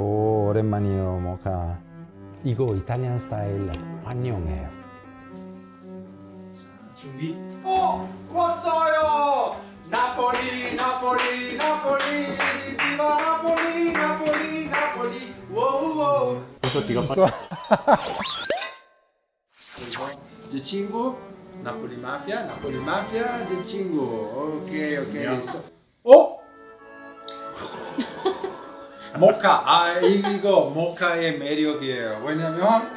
오, 오랜만이에요, 모카. 이거 이탈리안 스타일 환영해요. 준비. 왔어요. 나폴리, 나폴리, 나폴리. 비바 나폴리, 나폴리, 나폴리. 워우. 벌써 뒤가 있어? 그리고 제 친구 나폴리 마피아, 나폴리 마피아 제 친구. 오케이, 오케이. 야. 있어. 모카. 이거 모카의 매력이에요. 왜냐면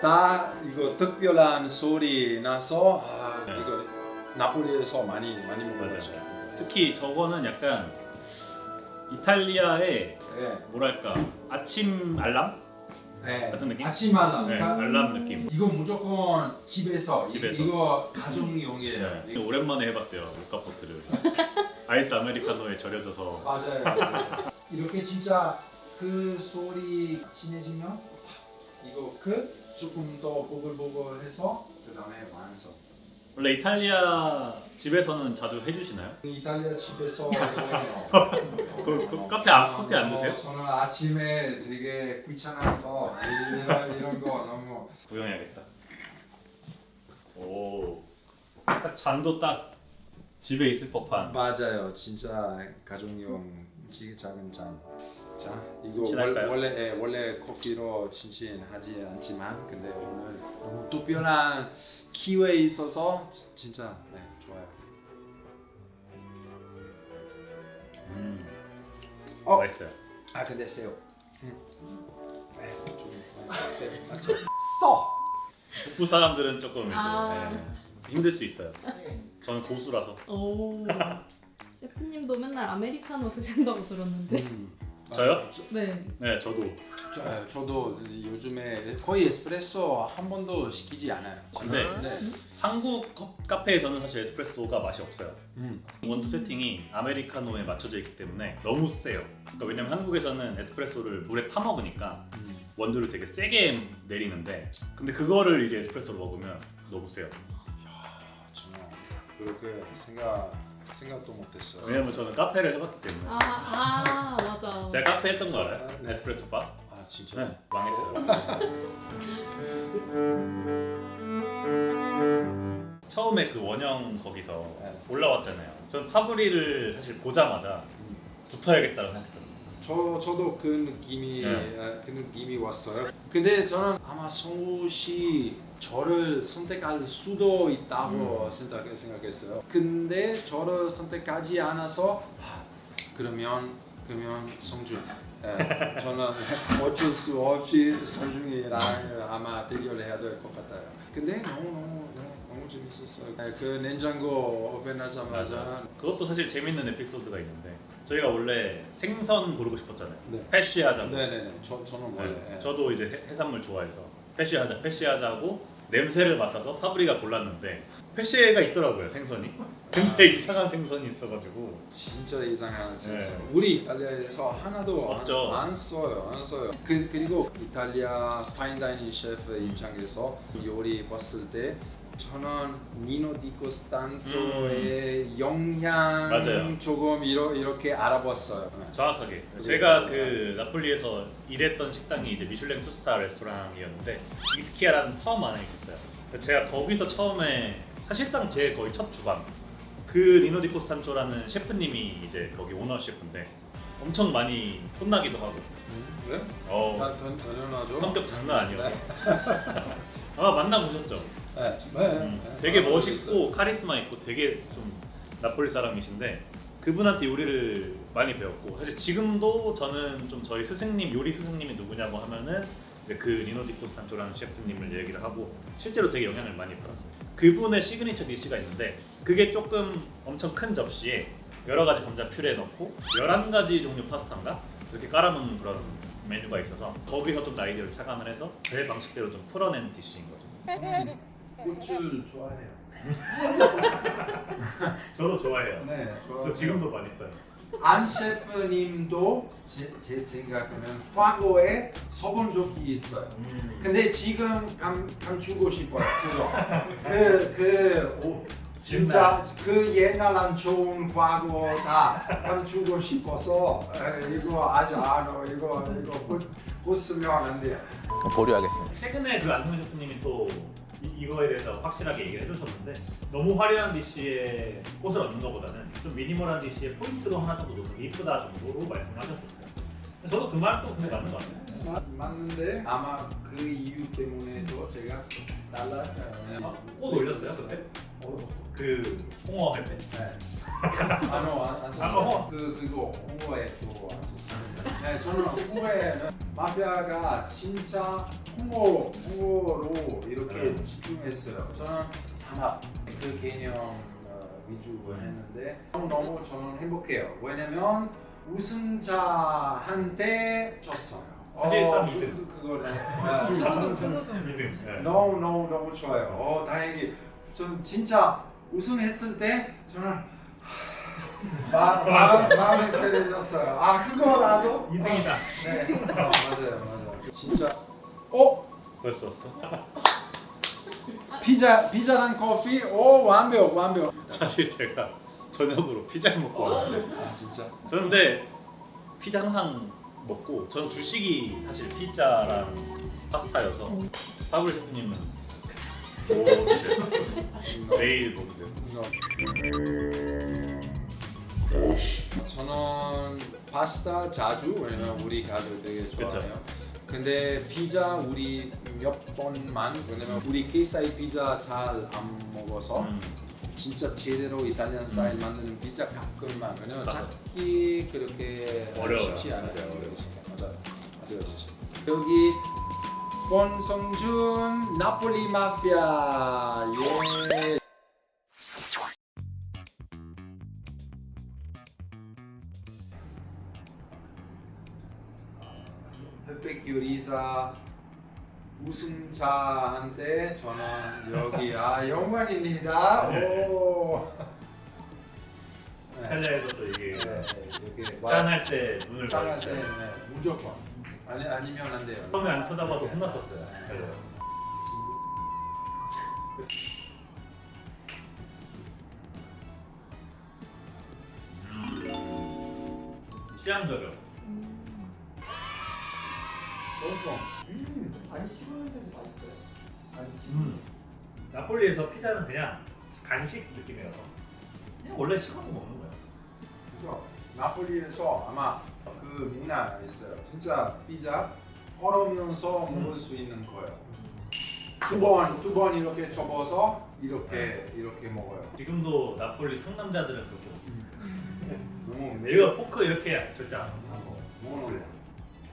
다 이거 특별한 소리 나서 네. 이거 나폴리에서 많이 먹어봤어요. 특히 저거는 약간 이탈리아의 네. 뭐랄까 아침 알람 네. 같은 느낌? 아침 알람. 네, 알람 느낌. 이거 무조건 집에서. 집에서. 이거 가정용이에요. 네. 오랜만에 해봤대요 모카포트를. 아이스 아메리카노에 절여져서. 맞아요. 이렇게 진짜 그 소리 친해지면 이거 조금 더 보글보글해서 그 다음에 완성. 원래 이탈리아 집에서는 자주 해주시나요? 이탈리아 집에서 그 카페 안 드세요? 저는 아침에 되게 귀찮아서 이런 거 너무. 구경해야겠다. 오, 딱 잔도 딱 집에 있을 법한. 맞아요. 진짜 가정용 작은 잔. 자, 이거 친할까요? 원래 커피로 친하지 않지만 근데 오늘 너무 특별한 기회에 있어서 진짜 좋아요. 맛있어요. 근데 새우. 새우. 써. 북부 사람들은 조금 이제 아. 힘들 수 있어요. 저는 고수라서. 오. 셰프님도 맨날 아메리카노 드신다고 들었는데. 저요? 네. 네, 저도. 저도 요즘에 거의 에스프레소 한 번도 시키지 않아요. 근데 한국 카페에서는 사실 에스프레소가 맛이 없어요. 음. 원두 세팅이 아메리카노에 맞춰져 있기 때문에 너무 세요. 그러니까 왜냐면 한국에서는 에스프레소를 물에 타 먹으니까 원두를 되게 세게 내리는데 근데 그거를 이제 에스프레소로 먹으면 너무 세요. 정말 그렇게 생각도 못했어요. 왜냐면 저는 카페를 해봤기 때문에. 맞아. 제가 카페 했던 거 알아요? 네. 에스프레소 바? 진짜. 네, 망했어요. 처음에 그 원형 거기서 네. 올라왔잖아요. 저는 파브리를 사실 보자마자 붙어야겠다고 생각했어요. 저도 그 느낌이 왔어요. 네. 근데 저는 아마 성우 씨 저를 선택할 수도 있다고 생각했어요. 근데 저를 선택하지 않아서 그러면 성준. 저는 어쩔 수 없이 성준이랑 아마 대결해야 될 것 같아요. 근데 너무 재밌었어요. 그 냉장고 오픈하자마자. 그것도 사실 재밌는 에피소드가 있는데 저희가 원래 생선 고르고 싶었잖아요. 네. 패쉬하자고. 네네네. 저는 원래. 네. 저도 이제 해산물 좋아해서 패쉬하자고 냄새를 맡아서 파브리가 골랐는데 패쉬가 있더라고요 생선이. 근데 이상한 생선이 있어가지고 진짜 이상한 생선. 네. 우리 이탈리아에서 하나도 없죠. 안 써요. 그리고 이탈리아 파인다이닝 셰프 입장에서 요리 봤을 때 저는 니노 디 코스탄조의 영향 맞아요. 조금 이렇게 알아봤어요. 정확하게 제가 그 나폴리에서 일했던 식당이 이제 미슐랭 2스타 레스토랑이었는데 이스키아라는 섬 안에 있었어요. 그래서 제가 거기서 처음에 사실상 제 거의 첫 주방 그 리노 디 코스탄조라는 셰프님이 이제 거기 오너 셰프인데 엄청 많이 혼나기도 하고 왜? 다 당연하죠. 성격 장난 아니어서 아마 만나보셨죠? 네. 되게 멋있고 카리스마 있고 되게 좀 나폴리 사람이신데 그분한테 요리를 많이 배웠고 사실 지금도 저는 좀 저희 스승님 요리 스승님이 누구냐고 하면은 그 리노 디 코스탄조라는 셰프님을 얘기를 하고 실제로 되게 영향을 많이 받았어요. 그분의 시그니처 디시가 있는데 그게 조금 엄청 큰 접시에 여러 가지 감자 퓨레 넣고 11가지 종류 파스타인가 이렇게 깔아놓는 그런 메뉴가 있어서 거기서 좀 아이디어를 착안을 해서 제 방식대로 좀 풀어낸 디시인 거죠. 꽃을 좋아해요. 저도 좋아해요. 네, 좋아해요. 지금도 많이 써요. 안 셰프님도 제 생각에는 과거에 써본 적이 있어요. 근데 지금 감추고 싶어요. 그죠? 진짜 그 옛날한 좋은 과거 다 감추고 싶어서 이거 아직 안 해. 이거 못 쓰면 안 돼요. 보류하겠습니다. 최근에 그 안성민 셰프님이 또 이거에 대해서 확실하게 얘기를 해주셨는데 너무 화려한 디시에 꽃을 얹는 것보다는 좀 미니멀한 디시에 포인트로 하나 정도 넣는 게 이쁘다 정도로 말씀하셨었어요. 저도 그 말도 근데 맞는 것 같아요. 맞는데 아마 그 이유 때문에도 제가 달라. 꽃 올렸어요 그때? 그 홍어 할 때? 네. 안 썼어요. 그거 홍보에 또안 썼어요. 네, 저는 홍보에는 마피아가 진짜 홍보로 이렇게 집중했어요. 저는 산업 그 개념 위주로 했는데 너무 저는 행복해요. 왜냐면 우승자한테 졌어요. 사실 쌈 그거를 네. 너무 좋아요. 다행히 전 진짜 우승했을 때 저는 마음이 편해졌어요. 그거라도 2등이다. 네, 맞아요. 진짜 벌써 왔어? 피자랑 커피, 완벽. 사실 제가 저녁으로 피자를 먹고 왔는데 진짜. 저는 근데 피자 항상 먹고 저는 주식이 사실 피자랑 파스타여서 파블 셰프님은 뭐 드세요? 매일 뭐 드세요? 저는 파스타 자주 왜냐면 우리 가족 되게 좋아해요. 그쵸. 근데 피자 우리 몇 번만 왜냐면 우리 케이사이 피자 잘 안 먹어서 진짜 제대로 이탈리안 스타일 만드는 피자 가끔만 왜냐면 맞아. 찾기 그렇게 어려워요. 쉽지 않아요. 맞아요. 맞아요. 여기 권성준 나폴리 마피아 예. 흑백 요리사 우승자한테 저는 여기 영광입니다. 오. 이탈리아에서 또 이게 이렇게 짠할 때 눈을 짠할 봐야죠. 때 무조건 아니면 안 돼요. 처음에 안 쳐다봐서 혼났었어요. 이탈리아. 시향저격. 아니 식으면서 맛있어요. 나폴리에서 피자는 그냥 간식 느낌이라서 그냥 원래 식어서 먹는 거예요. 그래서 나폴리에서 아마 그 문화 있어요. 진짜 피자 얼으면서 먹을 수 있는 거예요. 두 번 이렇게 접어서 이렇게 먹어요. 지금도 나폴리 상남자들은 그렇고 너무 이거 포크 이렇게 절대 안 먹어. 먹는 거.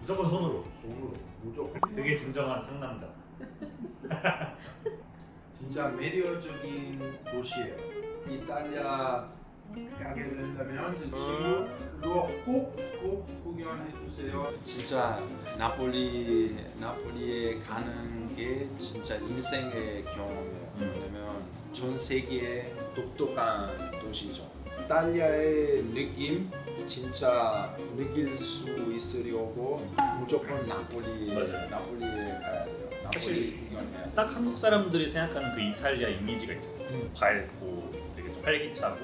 무조건 손으로. 손으로 무조건. 그게 진정한 상남자. 진짜 매력적인 곳이에요. 이탈리아 가게 된다면 제 친구 그거 꼭 구경해 주세요. 진짜 나폴리에 가는 게 진짜 인생의 경험이에요. 왜냐면 전 세계에 독특한 도시죠. 이탈리아의 느낌 진짜 느낄 수 있으려고 무조건 나폴리에 가야 돼요. 나폴리 구경해요. 딱 한국 사람들이 생각하는 그 이탈리아 이미지가 있죠. 밝고 되게 좀 활기차고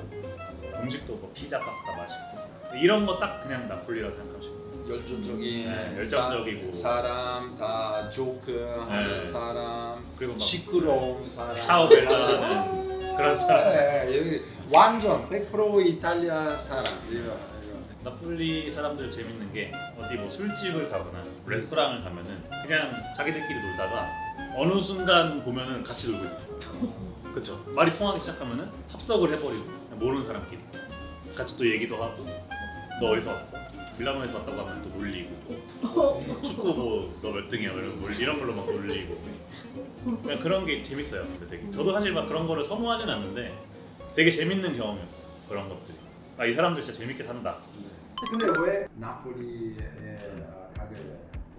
음식도 뭐 피자, 파스타 맛있고 이런 거 딱 그냥 나폴리라고 생각하시면 열정적인 네, 열정적이고. 사람 다 조크하는 네. 사람 그리고 막 시끄러운 사람 차오 벨라는 그런 사람. 네, 여기 완전 100% 이탈리아 사람 이거. 나폴리 사람들 재밌는 게 어디 뭐 술집을 가거나 레스토랑을 가면은 그냥 자기들끼리 놀다가 어느 순간 보면은 같이 놀고 있어요. 그렇죠. 말이 통하기 시작하면은 합석을 해버리고 모르는 사람끼리 같이 또 얘기도 하고 너 어디서 왔어? 밀라노에서 왔다고 하면 또 놀리고 축구 뭐 너 몇 등이야 이런 걸로 막 놀리고 그냥 그런 게 재밌어요. 근데 되게 저도 사실 막 그런 거를 선호하진 않는데 되게 재밌는 경험이었어요. 그런 것들이 이 사람들 진짜 재밌게 산다. 근데 왜 나폴리에 가게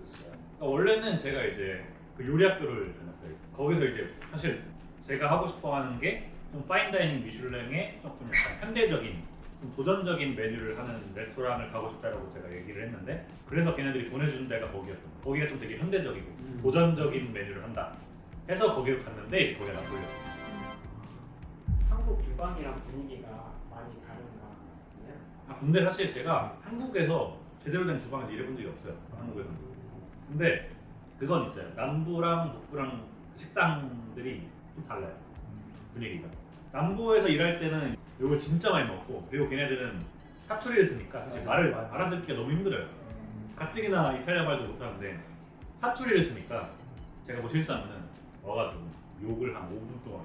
됐어요? 원래는 제가 이제 그 요리 학교를 다녔어요. 거기서 이제 사실 제가 하고 싶어 하는 게 좀 파인다이닝 미슐랭의 조금 약간 현대적인 좀 도전적인 메뉴를 하는 레스토랑을 가고 싶다라고 제가 얘기를 했는데 그래서 걔네들이 보내준 데가 거기였던 거예요. 거기가 좀 되게 현대적이고 도전적인 메뉴를 한다 해서 거기로 갔는데 거기가 나폴리였어요. 한국 주방이랑 분위기가 많이 다른가? 근데 사실 제가 한국에서 제대로 된 주방에서 일해본 적이 없어요. 한국에서. 근데 그건 있어요. 남부랑 북부랑 식당들이 좀 달라요. 분위기가. 남부에서 일할 때는 이걸 진짜 많이 먹고, 그리고 걔네들은 사투리를 쓰니까 사실 말을 알아듣기가 너무 힘들어요. 가뜩이나 이탈리아 말도 못하는데 사투리를 쓰니까 제가 뭐 실수하면은 와가지고 욕을 한 5분 동안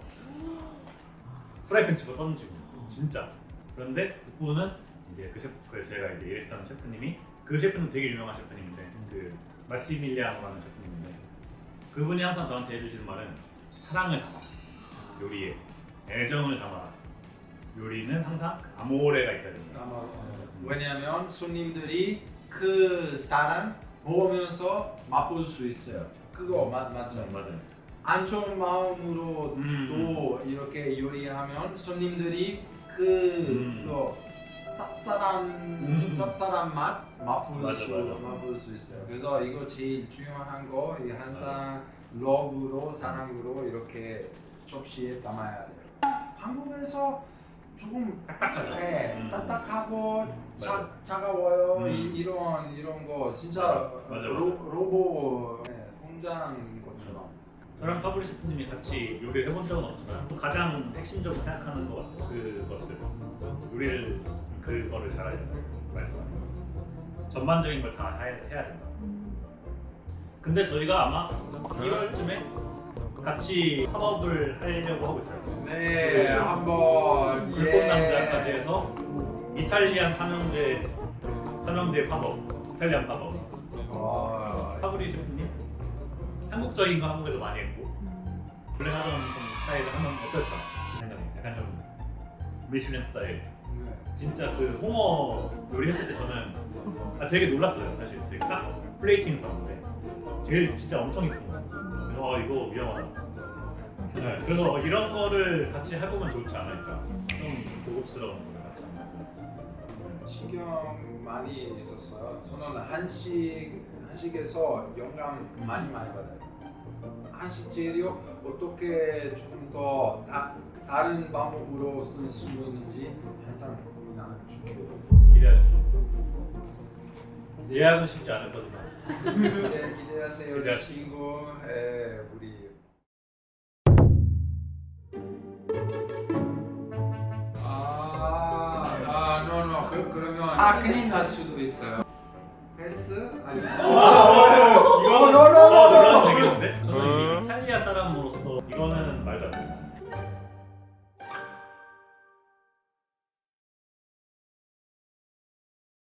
프라이팬 집어 던지고 진짜. 그런데 북부는 이제 그 제가 이제 일했던 셰프님이, 그 셰프는 되게 유명한 셰프님인데 그 마시밀리아노라는 셰프님인데, 그분이 항상 저한테 해주시는 말은 사랑을 담아, 요리에 애정을 담아. 요리는 항상 아모레가 있어야 된다. 왜냐하면 손님들이 그 사람 먹으면서 맛볼 수 있어요. 그거 맞죠? 맞아요. 안 좋은 마음으로 또 이렇게 요리하면 손님들이 그 쌉쌀한 맛 맛볼 수 있어요. 그래서 이거 제일 중요한 거, 이 항상 러브로 사랑으로 이렇게 접시에 담아야 돼요. 한국에서 조금 딱딱하죠. 딱딱하고 맞아. 차가워요. 이런 거 진짜 맞아. 로봇 공장 것처럼. 저랑 파브리 셰프님이 같이 요리를 해본 적은 없지만 가장 핵심적으로 생각하는 그것들, 요리를 그거를 잘하려면 말씀하는 거, 전반적인 걸 다 해야 된다. 근데 저희가 아마 1월쯤에 같이 팝업을 하려고 하고 있어요. 네, 한번 불꽃 남자까지 해서 이탈리안 삼형제 팝업, 이탈리안 팝업. 파브리 셰프님 한국적인 거 한국에서 많이 했고, 원래 하던 스타일을 하면 어떨까 생각해. 약간 좀 미슐랭 스타일. 진짜 그 홍어 요리했을 때 저는 되게 놀랐어요. 사실 되게 딱 플레이팅 봤는데 제일 진짜 엄청 이쁜 거. 그래서 이거 위험하다. 네, 그래서 이런 거를 같이 해보면 좋지 않을까. 좀 고급스러운 거 같지 않나. 신경 많이 있었어요. 저는 한식에서 영감 많이 받아요. 한식 재료 어떻게 조금 더 다른 방법으로 쓸 수 있는지 항상 고민하는 중이에요. 기대하십시오. 예약은 쉽지 않을 거지만 기대하세요, 기대하세요. 친구. 우리 그러면 큰일 날 수도 있어요. 패스? 아니. 이거 놀라면 되겠는데? 저는 이탈리아 사람으로서 이거는 말도 안 돼.